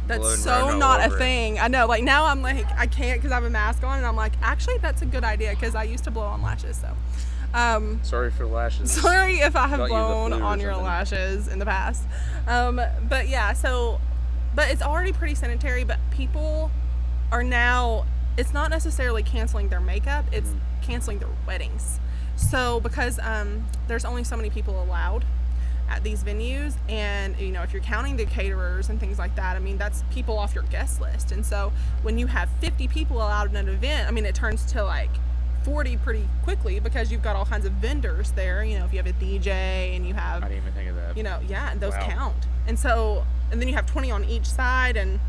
That's so not a thing. I know, like now I'm like, I can't because I have a mask on, and I'm like, actually that's a good idea because I used to blow on lashes. So sorry for lashes. Sorry if I have blown on your lashes in the past. But yeah, but it's already pretty sanitary, but people are now, it's not necessarily canceling their makeup, it's canceling their weddings. So because there's only so many people allowed at these venues, and you know, if you're counting the caterers and things like that, I mean, that's people off your guest list. And so when you have 50 people allowed in an event, I mean, it turns to like 40 pretty quickly because you've got all kinds of vendors there. You know, if you have a DJ and you have, I didn't even think of that. You know, yeah, and those count. And so, and then you have 20 on each side, and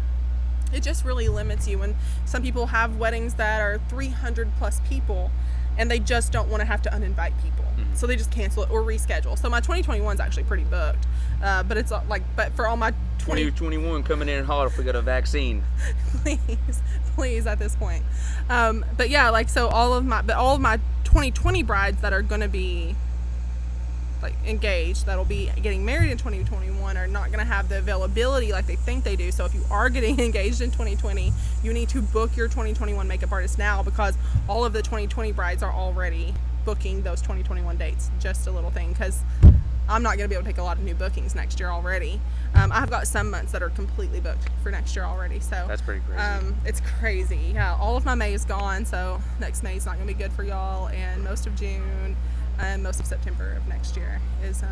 it just really limits you. And some people have weddings that are 300 plus people, and they just don't want to have to uninvite people. So they just cancel it or reschedule. So my 2021 is actually pretty booked. But it's like, but for all my 2021 coming in hot if we got a vaccine. please at this point. But yeah, like, so all of my 2020 brides that are going to be like engaged, that'll be getting married in 2021, are not going to have the availability like they think they do. So if you are getting engaged in 2020, you need to book your 2021 makeup artist now, because all of the 2020 brides are already booking those 2021 dates. Just a little thing, because I'm not going to be able to take a lot of new bookings next year already. I've got some months that are completely booked for next year already. So that's pretty crazy. It's crazy. Yeah, all of my May is gone, so next May is not going to be good for y'all, and most of June and most of September of next year is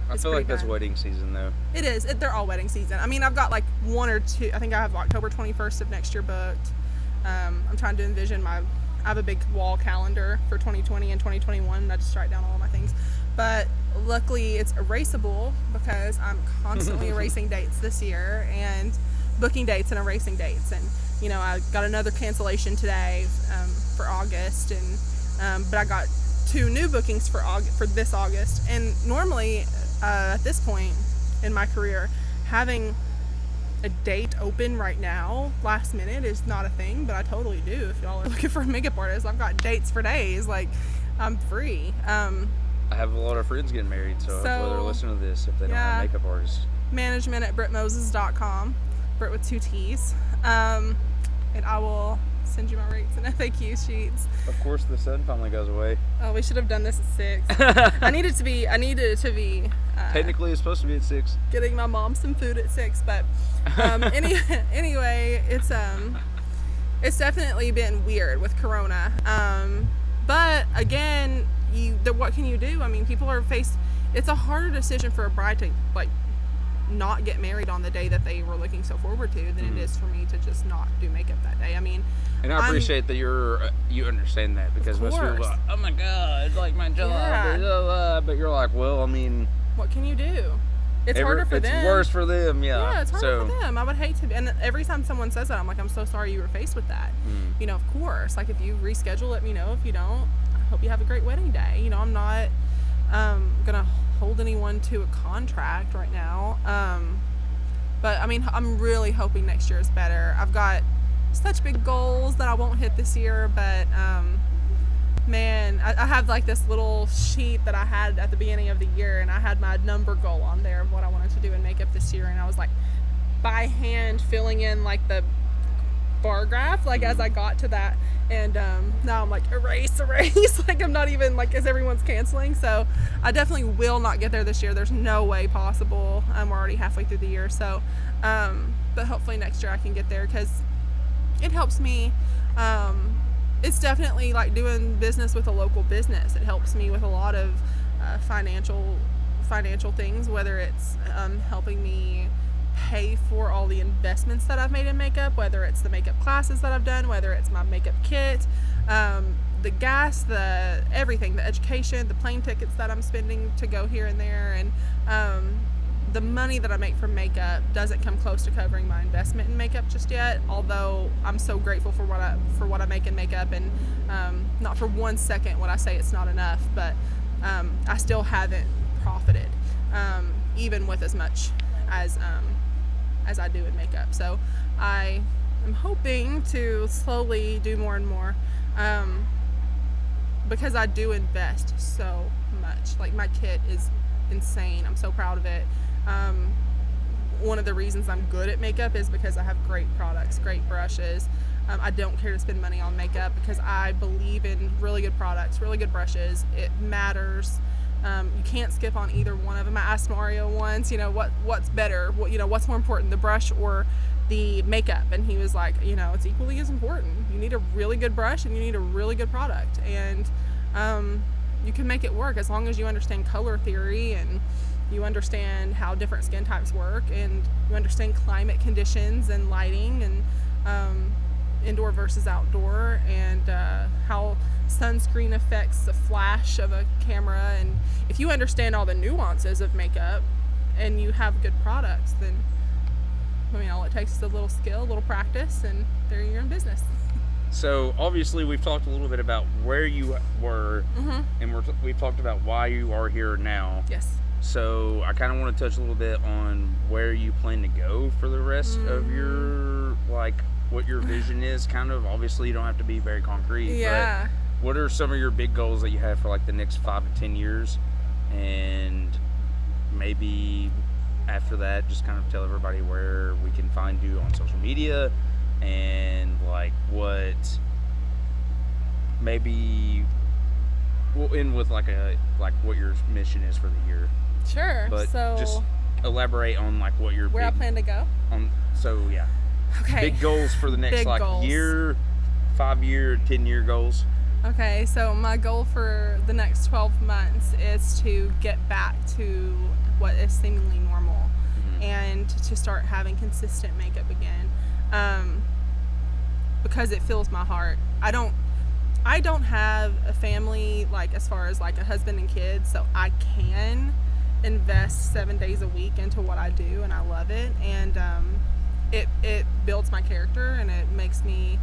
I feel like that's wedding season though. It is. They're all wedding season. I mean, I've got like one or two. I think I have October 21st of next year booked. I'm trying to envision I have a big wall calendar for 2020 and 2021, and I just write down all of my things. But luckily it's erasable because I'm constantly erasing dates this year and booking dates and erasing dates. And you know, I got another cancellation today for August, and but I got 2 new bookings for this August. And normally at this point in my career, having a date open right now last minute is not a thing, but I totally do. If y'all are looking for a makeup artist, I've got dates for days. Like, I'm free. I have a lot of friends getting married, so hopefully they're listening to this if they don't have makeup artists. Management at brittmoses.com, Britt with 2 T's. And I will send you my rates and FAQ sheets. Of course, the sun finally goes away. Oh, we should have done this at 6. I needed it to be. Technically, it's supposed to be at 6. Getting my mom some food at 6, but anyway, it's definitely been weird with Corona. But again, what can you do? I mean, people are it's a harder decision for a bride to like not get married on the day that they were looking so forward to than it is for me to just not do makeup that day. I mean, and I appreciate that you understand that, because most people are like, oh my god, it's like my job, but you're like, well, I mean, what can you do? It's harder for them. It's worse for them, yeah. Yeah, it's harder for them. I would hate to be, and every time someone says that, I'm like, I'm so sorry you were faced with that. You know, of course, like if you reschedule, let me know. If you don't, I hope you have a great wedding day. You know, I'm not gonna hold anyone to a contract right now. But I mean, I'm really hoping next year is better. I've got such big goals that I won't hit this year, but man, I have like this little sheet that I had at the beginning of the year, and I had my number goal on there of what I wanted to do in makeup this year, and I was like by hand filling in like the bar graph like as I got to that, and now I'm like erase like I'm not even like, as everyone's canceling, so I definitely will not get there this year. There's no way possible. We're already halfway through the year, so but hopefully next year I can get there, because it helps me. It's definitely like doing business with a local business. It helps me with a lot of financial things, whether it's helping me pay for all the investments that I've made in makeup, whether it's the makeup classes that I've done, whether it's my makeup kit, the gas, the everything, the education, the plane tickets that I'm spending to go here and there, and the money that I make from makeup doesn't come close to covering my investment in makeup just yet, although I'm so grateful for what I make in makeup, and not for 1 second would I say it's not enough, but I still haven't profited even with as much as I do in makeup. So I am hoping to slowly do more and more, because I do invest so much. Like, my kit is insane. I'm so proud of it. One of the reasons I'm good at makeup is because I have great products, great brushes. I don't care to spend money on makeup because I believe in really good products, really good brushes. It matters. You can't skip on either one of them. I asked Mario once, what's better? What's more important, the brush or the makeup? And he was like, it's equally as important. You need a really good brush and you need a really good product. And you can make it work as long as you understand color theory, and you understand how different skin types work, and you understand climate conditions and lighting, and indoor versus outdoor, and how sunscreen affects the flash of a camera. And if you understand all the nuances of makeup and you have good products, then all it takes is a little skill, a little practice, and there you're in business. So obviously we've talked a little bit about where you were, and we've talked about why you are here now. Yes. So I kind of want to touch a little bit on where you plan to go for the rest of your, what your vision is, kind of. Obviously you don't have to be very concrete. Yeah. But what are some of your big goals that you have for the next 5 to 10 years? And maybe after that, just kind of tell everybody where we can find you on social media, and what maybe we'll end with what your mission is for the year. Sure. But so just elaborate on what your where I plan to go. So yeah. Okay. Big goals for the next year, 5-year, 10-year goals. Okay, so my goal for the next 12 months is to get back to what is seemingly normal, and to start having consistent makeup again, because it fills my heart. I don't have a family, as far as a husband and kids, so I can invest 7 days a week into what I do, and I love it, and it builds my character, and it makes me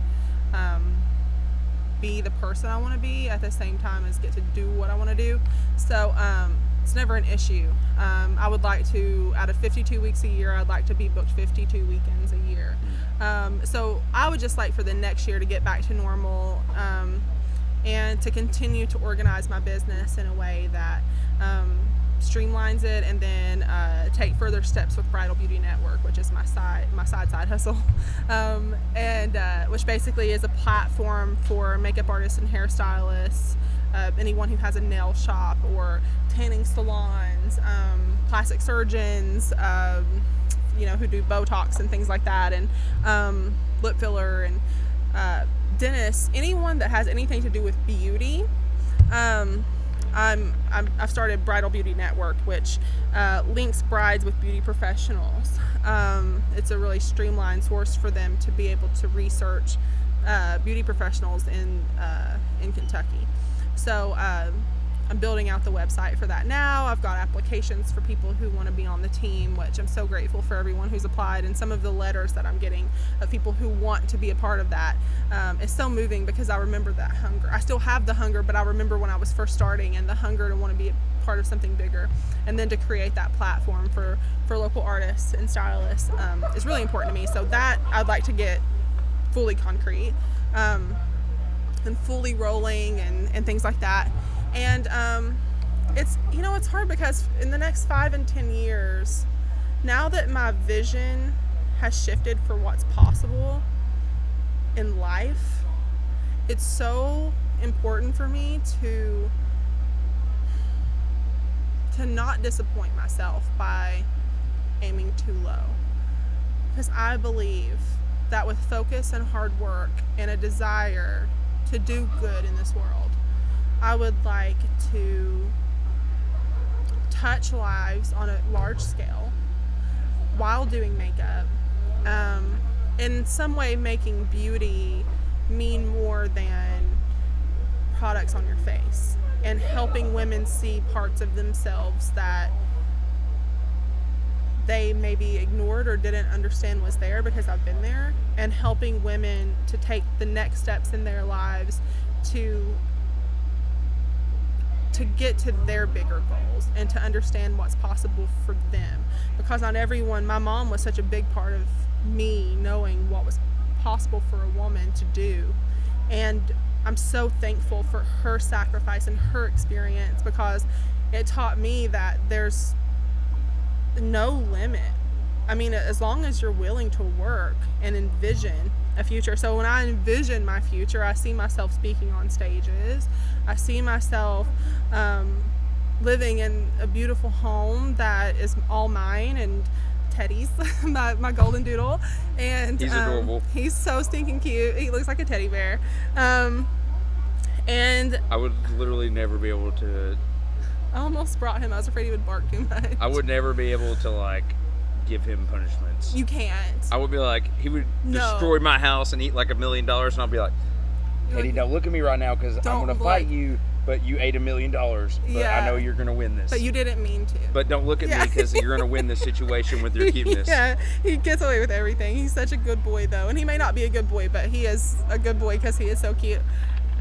be the person I want to be at the same time as get to do what I want to do. So it's never an issue. I would like to, out of 52 weeks a year, I'd like to be booked 52 weekends a year. So I would just like for the next year to get back to normal, and to continue to organize my business in a way that streamlines it, and then take further steps with Bridal Beauty Network, which is my side hustle, and which basically is a platform for makeup artists and hairstylists, anyone who has a nail shop or tanning salons, plastic surgeons, who do Botox and things like that, and lip filler, and dentists, anyone that has anything to do with beauty. I've started Bridal Beauty Network, which links brides with beauty professionals. It's a really streamlined source for them to be able to research beauty professionals in Kentucky. So I'm building out the website for that now. I've got applications for people who want to be on the team, which I'm so grateful for everyone who's applied, and some of the letters that I'm getting of people who want to be a part of that is so moving, because I remember that hunger. I still have the hunger, but I remember when I was first starting, and the hunger to want to be a part of something bigger, and then to create that platform for local artists and stylists is really important to me. So that I'd like to get fully concrete and fully rolling, and things like that. And it's hard, because in the next 5 and 10 years, now that my vision has shifted for what's possible in life, it's so important for me to not disappoint myself by aiming too low, because I believe that with focus and hard work and a desire to do good in this world, I would like to touch lives on a large scale while doing makeup, in some way making beauty mean more than products on your face, and helping women see parts of themselves that they maybe ignored or didn't understand was there, because I've been there, and helping women to take the next steps in their lives to get to their bigger goals and to understand what's possible for them. Because not everyone, my mom was such a big part of me knowing what was possible for a woman to do, and I'm so thankful for her sacrifice and her experience, because it taught me that there's no limit. I mean, as long as you're willing to work and envision a future. So when I envision my future, I see myself speaking on stages. I see myself living in a beautiful home that is all mine and Teddy's, my golden doodle. And he's adorable. He's so stinking cute. He looks like a teddy bear. And I would literally never be able to. I almost brought him. I was afraid he would bark too much. I would never be able to, like, give him punishments. You can't. I would be like, he would destroy my house and eat like $1 million, and I'll be like, Eddie, don't look at me right now, because I'm going to fight you, but you ate $1 million. But Yeah. I know you're going to win this. But you didn't mean to. But don't look at me, because you're going to win this situation with your cuteness. Yeah, he gets away with everything. He's such a good boy, though. And he may not be a good boy, but he is a good boy because he is so cute.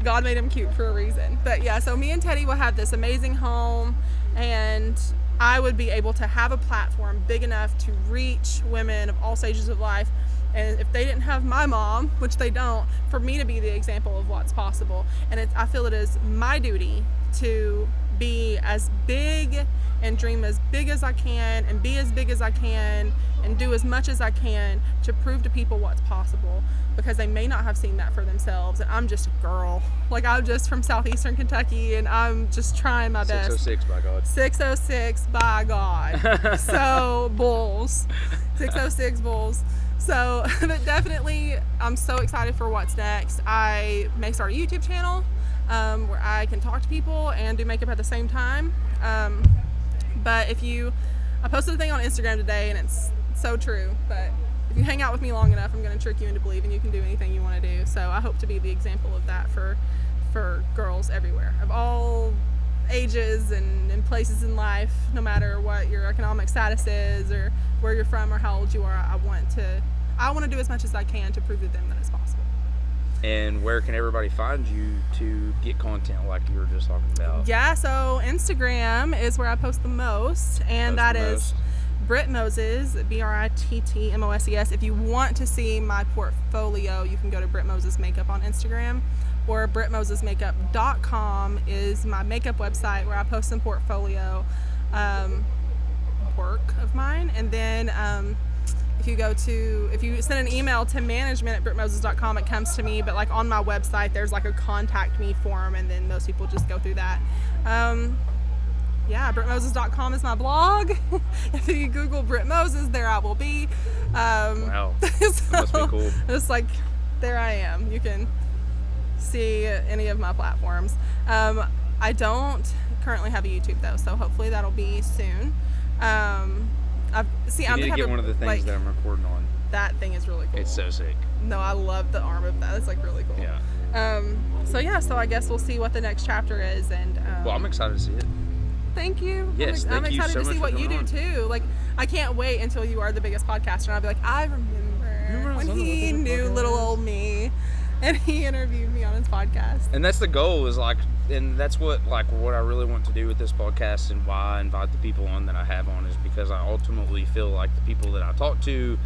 God made him cute for a reason. But yeah, so me and Teddy will have this amazing home, and I would be able to have a platform big enough to reach women of all stages of life. And if they didn't have my mom, which they don't, for me to be the example of what's possible. And I feel it is my duty to be as big and dream as big as I can and be as big as I can and do as much as I can to prove to people what's possible, because they may not have seen that for themselves. And I'm just a girl. Like, I'm just from southeastern Kentucky, and I'm just trying my best. 606 by God. 606 by God. So, bulls. 606 bulls. So, but definitely, I'm so excited for what's next. I may start a YouTube channel where I can talk to people and do makeup at the same time. But I posted a thing on Instagram today, and it's so true, but if you hang out with me long enough, I'm going to trick you into believing you can do anything you want to do. So I hope to be the example of that for girls everywhere, of all ages and places in life, no matter what your economic status is or where you're from or how old you are. I want to do as much as I can to prove to them that it's possible. And where can everybody find you to get content like you were just talking about? Yeah, so Instagram is where I post the most, and that is Britt Moses, BrittMoses. If you want to see my portfolio, you can go to Britt Moses Makeup on Instagram, or BrittMosesMakeup.com is my makeup website where I post some portfolio work of mine. And then if you send an email to management@brittmoses.com, it comes to me. But like on my website, there's like a contact me form, and then most people just go through that. Yeah, BrittMoses.com is my blog. If you Google Britt Moses, there I will be. Wow, so that must be cool. It's like, there I am. You can see any of my platforms. I don't currently have a YouTube though, so hopefully that'll be soon. I'm need to get one of the things that I'm recording on. That thing is really cool. It's so sick. No, I love the arm of that. It's like really cool. Yeah. So I guess we'll see what the next chapter is, and well, I'm excited to see it. Thank you. Yes, I'm thank you excited so to see much what for you do coming too. Like, I can't wait until you are the biggest podcaster, and I'll be like, I remember when he knew little old me, and he interviewed me on his podcast. And that's the goal, is like, and that's what I really want to do with this podcast, and why I invite the people on that I have on, is because I ultimately feel like the people that I talk to,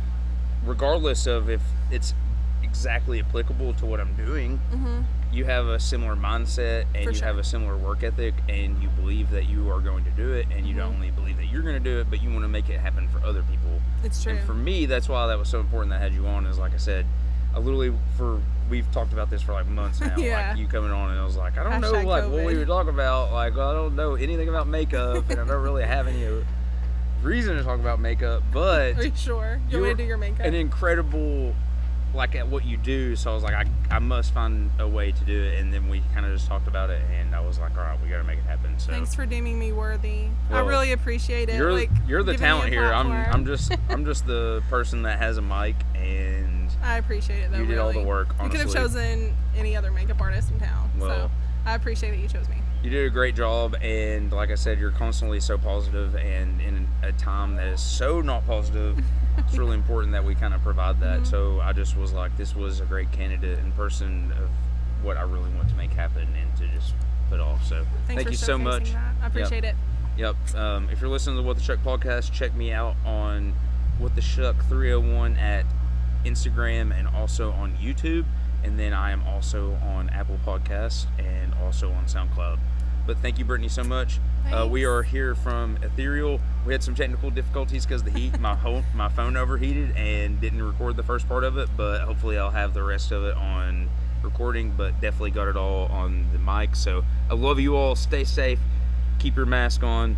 regardless of if it's exactly applicable to what I'm doing, you have a similar mindset, and you have a similar work ethic, and you believe that you are going to do it, and you don't only believe that you're going to do it, but you want to make it happen for other people. It's true. And for me, that's why that was so important that I had you on, is like I said, we've talked about this for like months now. Yeah. Like you coming on, and I was like, I don't know like COVID. what we would talk about. Like, I don't know anything about makeup, and I don't really have any reason to talk about makeup. But are you sure? You want me to do your makeup? An incredible, like, at what you do. So I was like, I must find a way to do it. And then we kind of just talked about it, and I was like, all right, we got to make it happen. So thanks for deeming me worthy. Well, I really appreciate it. You're the talent here. I'm platform. just the person that has a mic, and I appreciate it though. You did all the work, honestly. You could have chosen any other makeup artist in town. Well, so I appreciate that you chose me. You did a great job, and like I said, you're constantly so positive, and in a time that is so not positive, it's really important that we kind of provide that. So I just was like, this was a great candidate in person of what I really want to make happen and to just put off. So thank you so much. That. I appreciate it. Yep. If you're listening to the What the Shuck podcast, check me out on What the Shuck 301 at Instagram and also on YouTube. And then I am also on Apple Podcasts and also on SoundCloud. But thank you, Brittany, so much. We are here from Ethereal. We had some technical difficulties because of the heat. My phone overheated and didn't record the first part of it, but hopefully I'll have the rest of it on recording, but definitely got it all on the mic. So I love you all. Stay safe. Keep your mask on.